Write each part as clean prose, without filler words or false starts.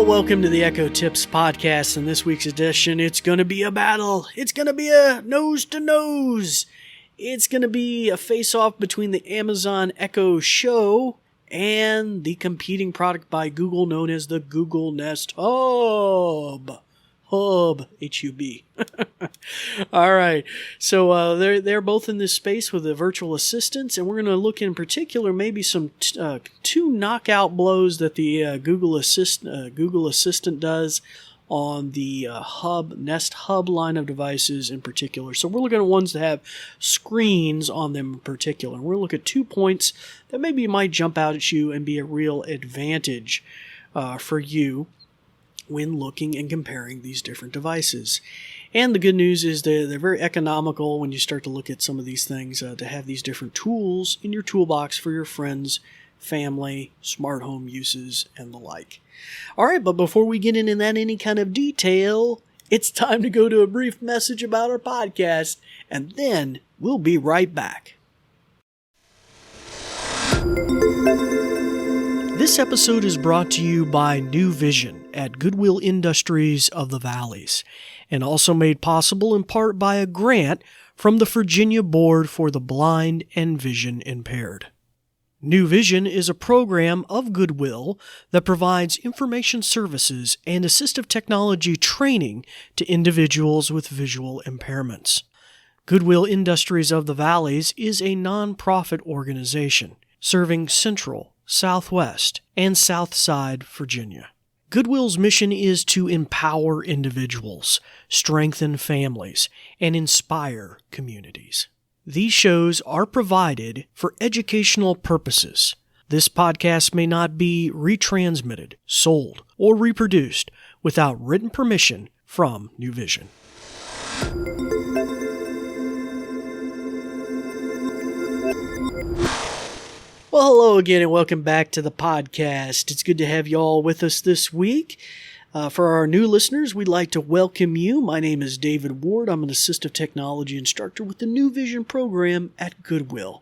welcome to the Echo Tips podcast. In this week's edition, it's going to be a battle. It's going to be a nose-to-nose. It's going to be a face-off between the Amazon Echo Show and the competing product by Google known as the Google Nest Hub. H-U-B. All right. So they're both in this space with the virtual assistants, and we're going to look in particular maybe some two knockout blows that the Google Assistant does on the Nest Hub line of devices in particular. So we're looking at ones that have screens on them in particular. And we're going to look at 2 points that maybe might jump out at you and be a real advantage for you when looking and comparing these different devices. And the good news is they're very economical when you start to look at some of these things, to have these different tools in your toolbox for your friends, family, smart home uses, and the like. All right, but before we get into that any kind of detail, it's time to go to a brief message about our podcast, and then we'll be right back. This episode is brought to you by New Vision at Goodwill Industries of the Valleys, and also made possible in part by a grant from the Virginia Board for the Blind and Vision Impaired. New Vision is a program of Goodwill that provides information services and assistive technology training to individuals with visual impairments. Goodwill Industries of the Valleys is a nonprofit organization serving Central, Southwest, and Southside Virginia. Goodwill's mission is to empower individuals, strengthen families, and inspire communities. These shows are provided for educational purposes. This podcast may not be retransmitted, sold, or reproduced without written permission from New Vision. Well, hello again and welcome back to the podcast. It's good to have you all with us this week. For our new listeners, we'd like to welcome you. My name is David Ward. I'm an assistive technology instructor with the New Vision program at Goodwill.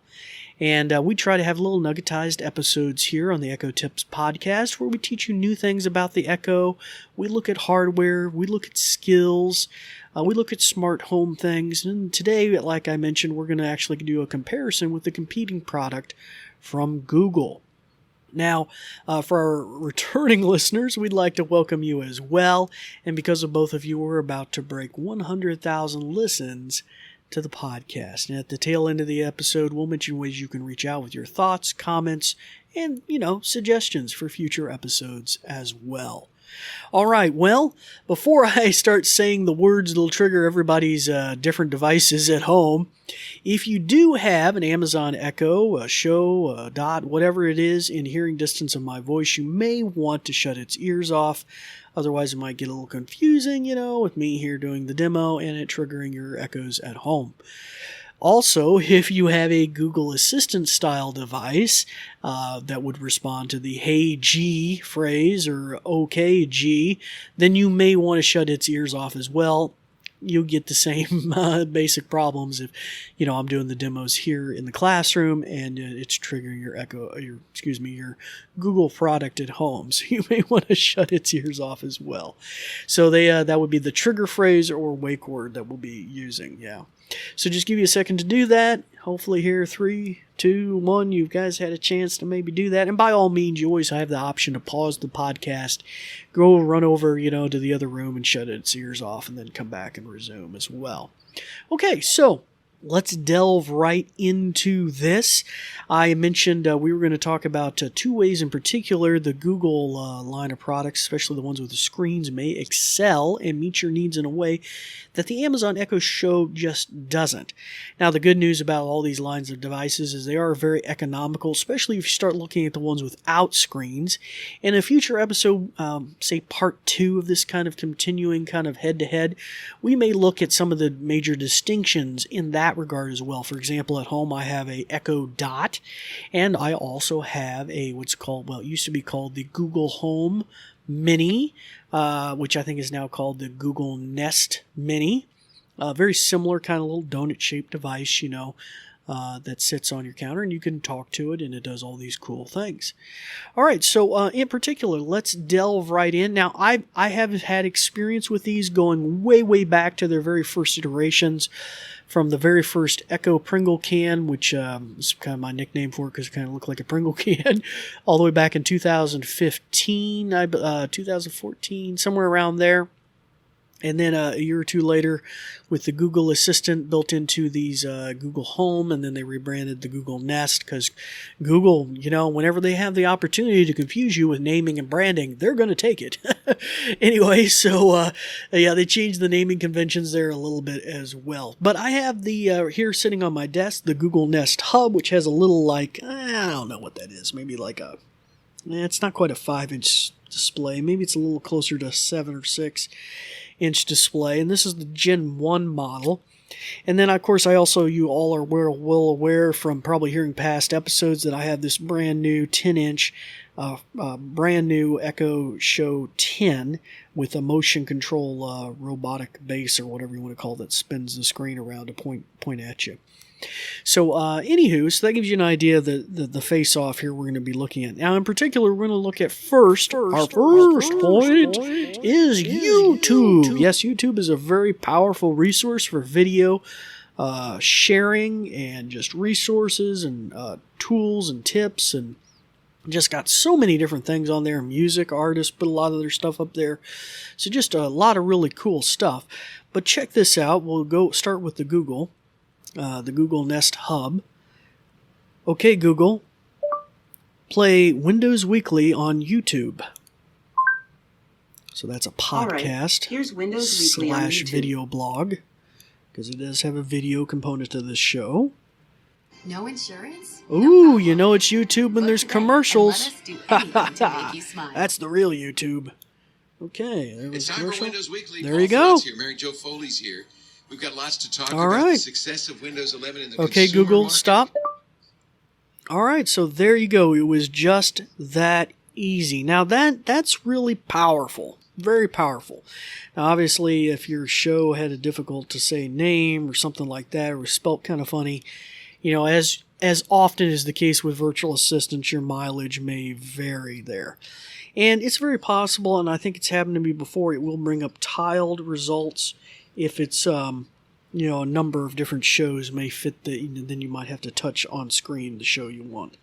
And we try to have little nuggetized episodes here on the Echo Tips podcast where we teach you new things about the Echo. We look at hardware. We look at skills. We look at smart home things. And today, like I mentioned, we're going to actually do a comparison with the competing product from Google. Now, for our returning listeners, we'd like to welcome you as well. And because of both of you, we're about to break 100,000 listens to the podcast. And at the tail end of the episode, we'll mention ways you can reach out with your thoughts, comments, and, suggestions for future episodes as well. All right, well, before I start saying the words that'll trigger everybody's different devices at home, if you do have an Amazon Echo, a Show, a Dot, whatever it is, in hearing distance of my voice, you may want to shut its ears off. Otherwise, it might get a little confusing, with me here doing the demo and it triggering your Echoes at home. Also, if you have a Google Assistant style device that would respond to the Hey G phrase or OK G, then you may want to shut its ears off as well. You'll get the same basic problems if, I'm doing the demos here in the classroom and it's triggering your Google product at home. So you may want to shut its ears off as well. So that would be the trigger phrase or wake word that we'll be using. Yeah. So just give you a second to do that. Hopefully here, 3, 2, 1, you guys had a chance to maybe do that. And by all means, you always have the option to pause the podcast, go run over, to the other room and shut its ears off and then come back and resume as well. Okay, so let's delve right into this. I mentioned we were going to talk about 2 ways in particular the Google line of products, especially the ones with the screens, may excel and meet your needs in a way that the Amazon Echo Show just doesn't. Now, the good news about all these lines of devices is they are very economical, especially if you start looking at the ones without screens. In a future episode, say part 2 of this kind of continuing kind of head-to-head, we may look at some of the major distinctions in that regard as well. For example, at home I have a Echo Dot, and I also have a it used to be called the Google Home Mini, which I think is now called the Google Nest Mini. Very similar kind of little donut-shaped device, that sits on your counter, and you can talk to it, and it does all these cool things. All right, so in particular, let's delve right in. Now, I have had experience with these going way, way back to their very first iterations, from the very first Echo Pringle can, which is kind of my nickname for it because it kind of looked like a Pringle can, all the way back in 2015, 2014, somewhere around there. And then a year or two later, with the Google Assistant built into these Google Home, and then they rebranded the Google Nest, because Google, whenever they have the opportunity to confuse you with naming and branding, they're going to take it. Anyway, so they changed the naming conventions there a little bit as well. But I have the here sitting on my desk, the Google Nest Hub, which has a little, I don't know what that is, maybe it's not quite a 5-inch display. Maybe it's a little closer to 7 or 6-inch display, and this is the Gen 1 model. And then, of course, you all are well aware from probably hearing past episodes that I have this brand new 10-inch, brand new Echo Show 10 with a motion control robotic base, or whatever you want to call it, that spins the screen around to point at you. So, anywho, so that gives you an idea of the face-off here we're going to be looking at. Now, in particular, we're going to look at our first point is YouTube. Yes, YouTube is a very powerful resource for video sharing and just resources and tools and tips, and just got so many different things on there. Music, artists, put a lot of their stuff up there. So just a lot of really cool stuff. But check this out. We'll go start with the Google Nest Hub. Okay, Google, play Windows Weekly on YouTube. So that's a podcast. All right. Here's Windows Weekly on YouTube. / video blog, because it does have a video component to this show. No insurance? Ooh, it's YouTube when there's commercials. That's the real YouTube. Okay, there was it's a time commercial. for Windows Weekly. There Paul you go. Here. Mary Jo Foley's here. We've got lots to talk All about. right. The success of Windows 11 in the Okay, consumer Google, market. stop. All right, so there you go. It was just that easy. Now that's really powerful, very powerful. Now, obviously, if your show had a difficult to say name or something like that, or was spelt kind of funny, as often is the case with virtual assistants, your mileage may vary there. And it's very possible, and I think it's happened to me before, it will bring up tiled results if it's a number of different shows may fit then you might have to touch on screen the show you want.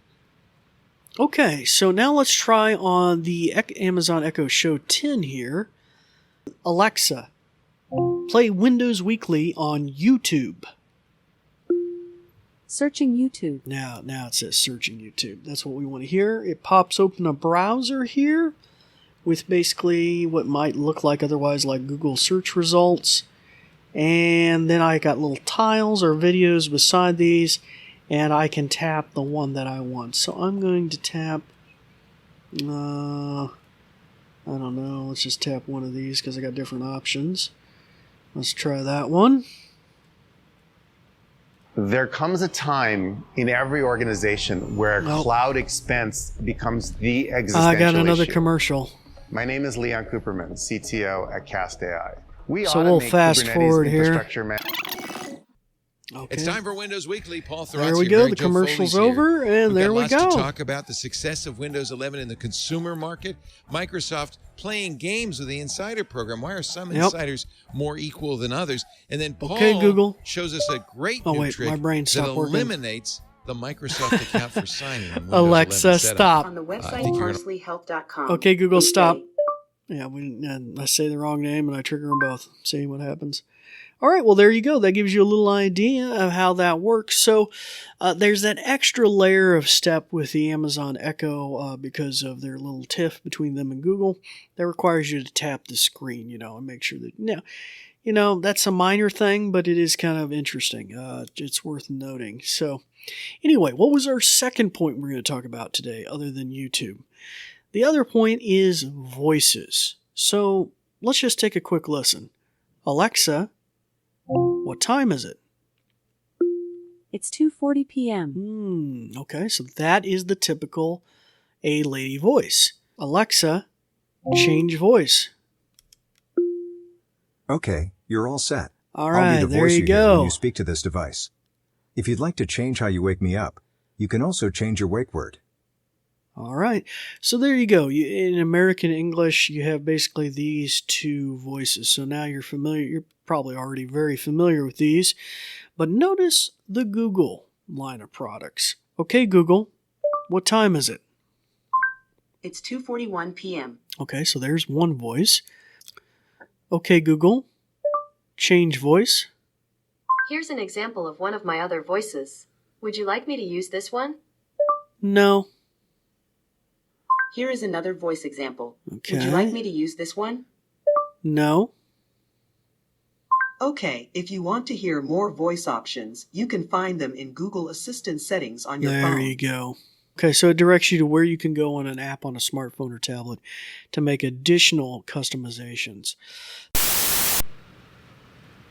Okay, so now let's try on the Amazon Echo Show 10 here. Alexa, play Windows Weekly on YouTube. Searching YouTube. Now it says searching YouTube. That's what we want to hear. It pops open a browser here with basically what might look like otherwise like Google search results. And then I got little tiles or videos beside these, and I can tap the one that I want. So I'm going to tap, I don't know, let's just tap one of these because I got different options. Let's try that one. There comes a time in every organization where cloud expense becomes the existential I got another issue. Commercial. My name is Leon Cooperman, CTO at Cast AI. So we'll fast forward here. Okay. It's time for Windows Weekly. Paul Thurrott. There we go. The commercial's over, and there we go. We've got lots to talk about the success of Windows 11 in the consumer market. Microsoft playing games with the Insider program. Why are some insiders more equal than others? And then Paul Google shows us a great new trick my brain that stopped working. eliminates the Microsoft account for signing on Windows Alexa, 11 setup. stop. On the website parsleyhelp.com. Okay, Google, Please stop. say- Yeah, I say the wrong name and I trigger them both. See what happens. All right, well, there you go. That gives you a little idea of how that works. So there's that extra layer of step with the Amazon Echo because of their little tiff between them and Google that requires you to tap the screen, and make sure that, that's a minor thing, but it is kind of interesting. It's worth noting. So anyway, what was our second point we're going to talk about today other than YouTube? The other point is voices. So let's just take a quick listen. Alexa, what time is it? It's 2:40 p.m. Okay, so that is the typical A-lady voice. Alexa, change voice. Okay, you're all set. All I'll right, be the there voice you you hear when go. you speak to this device. If you'd like to change how you wake me up, you can also change your wake word. All right. So there you go. In American English, you have basically these two voices. So now you're familiar. You're probably already very familiar with these. But notice the Google line of products. Okay, Google, what time is it? It's 2:41 p.m. Okay, so there's one voice. Okay, Google, change voice. Here's an example of one of my other voices. Would you like me to use this one? No. Here is another voice example. Okay. Would you like me to use this one? No. Okay, if you want to hear more voice options, you can find them in Google Assistant settings on your phone. There you go. Okay, so it directs you to where you can go on an app on a smartphone or tablet to make additional customizations.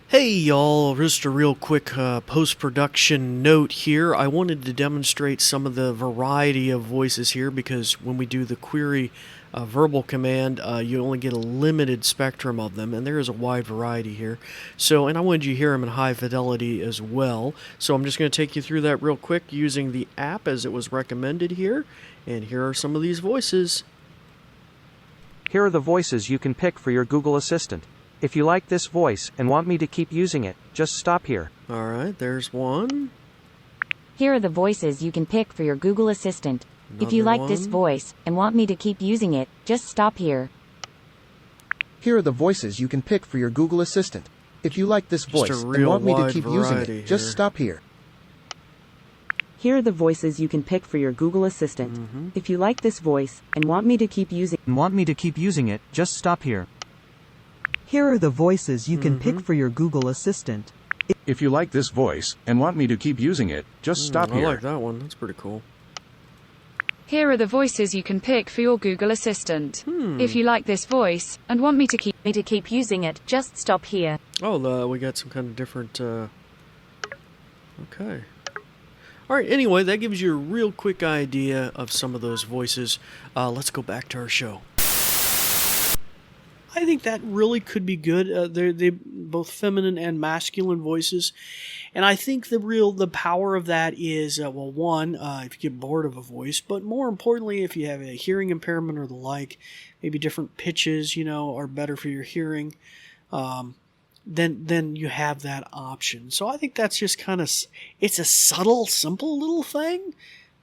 Hey y'all, just a real quick post-production note here. I wanted to demonstrate some of the variety of voices here because when we do the query verbal command, you only get a limited spectrum of them, and there is a wide variety here. So, and I wanted you to hear them in high fidelity as well. So I'm just going to take you through that real quick using the app as it was recommended here. And here are some of these voices. Here are the voices you can pick for your Google Assistant. If you like this voice and want me to keep using it, just stop here. All right, there's one. Here are the voices you can pick for your Google Assistant. If you like this voice and want me to keep using it, just stop here. Here are the voices you can pick for your Google Assistant. If you like this voice and want me to keep using it, just stop here. Here are the voices you can pick for your Google Assistant. If you like this voice and want me to keep using it, just stop here. Here are the voices you can pick for your Google Assistant. If you like this voice and want me to keep using it, just stop here. I like that one. That's pretty cool. Here are the voices you can pick for your Google Assistant. If you like this voice and want me to keep using it, just stop here. Oh, we got some kind of different... Okay. All right, anyway, that gives you a real quick idea of some of those voices. Let's go back to our show. I think that really could be good. They're both feminine and masculine voices. And I think the power of that is, one, if you get bored of a voice, but more importantly, if you have a hearing impairment or the like, maybe different pitches, are better for your hearing, then you have that option. So I think that's just kind of, it's a subtle, simple little thing,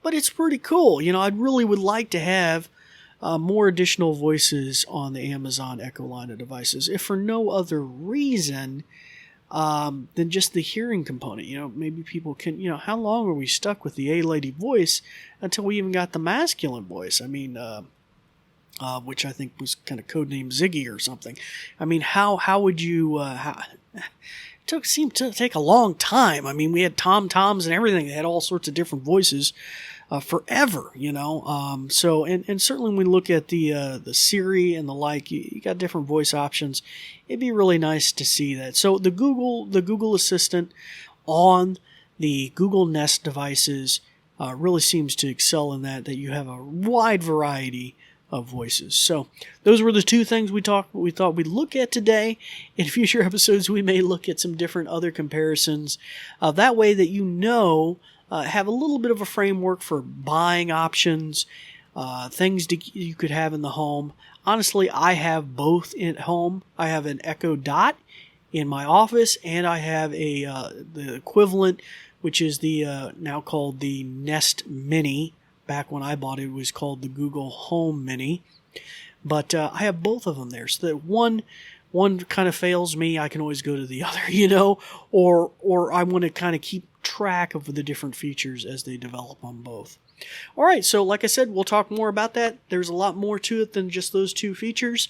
but it's pretty cool. I really would like to have more additional voices on the Amazon Echo line of devices, if for no other reason than just the hearing component. Maybe people can, how long are we stuck with the A-lady voice until we even got the masculine voice? I mean, which I think was kind of codenamed Ziggy or something. I mean, how would you, it seemed to take a long time. I mean, we had Tom-Toms and everything. They had all sorts of different voices. Forever, so, and certainly when we look at the Siri and the like, you got different voice options. It'd be really nice to see that. So the Google Assistant on the Google Nest devices really seems to excel in that you have a wide variety of voices. So those were the two things we thought we'd look at today. In future episodes, we may look at some different other comparisons. That way that have a little bit of a framework for buying options, things you could have in the home. Honestly, I have both at home. I have an Echo Dot in my office, and I have the equivalent, which is the now called the Nest Mini. Back when I bought it, it was called the Google Home Mini. But I have both of them there, so that one kind of fails me, I can always go to the other, or I want to kind of keep track of the different features as they develop on both. All right, so like I said, we'll talk more about that. There's a lot more to it than just those two features,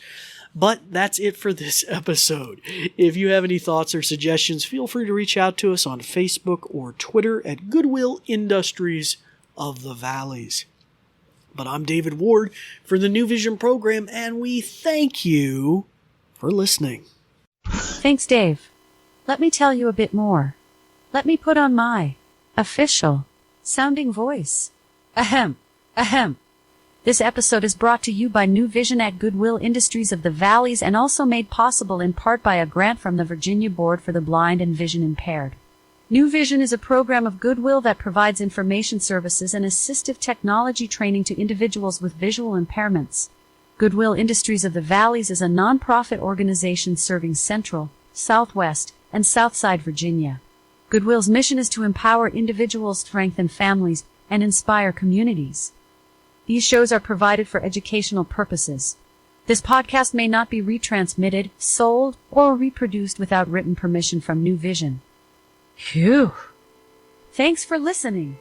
but that's it for this episode. If you have any thoughts or suggestions, feel free to reach out to us on Facebook or Twitter at Goodwill Industries of the Valleys. But I'm David Ward for the New Vision program, and we thank you for listening. Thanks, Dave. Let me tell you a bit more. Let me put on my official sounding voice. Ahem. Ahem. This episode is brought to you by New Vision at Goodwill Industries of the Valleys and also made possible in part by a grant from the Virginia Board for the Blind and Vision Impaired. New Vision is a program of Goodwill that provides information services and assistive technology training to individuals with visual impairments. Goodwill Industries of the Valleys is a nonprofit organization serving Central, Southwest, and Southside Virginia. Goodwill's mission is to empower individuals, strengthen families, and inspire communities. These shows are provided for educational purposes. This podcast may not be retransmitted, sold, or reproduced without written permission from New Vision. Phew! Thanks for listening.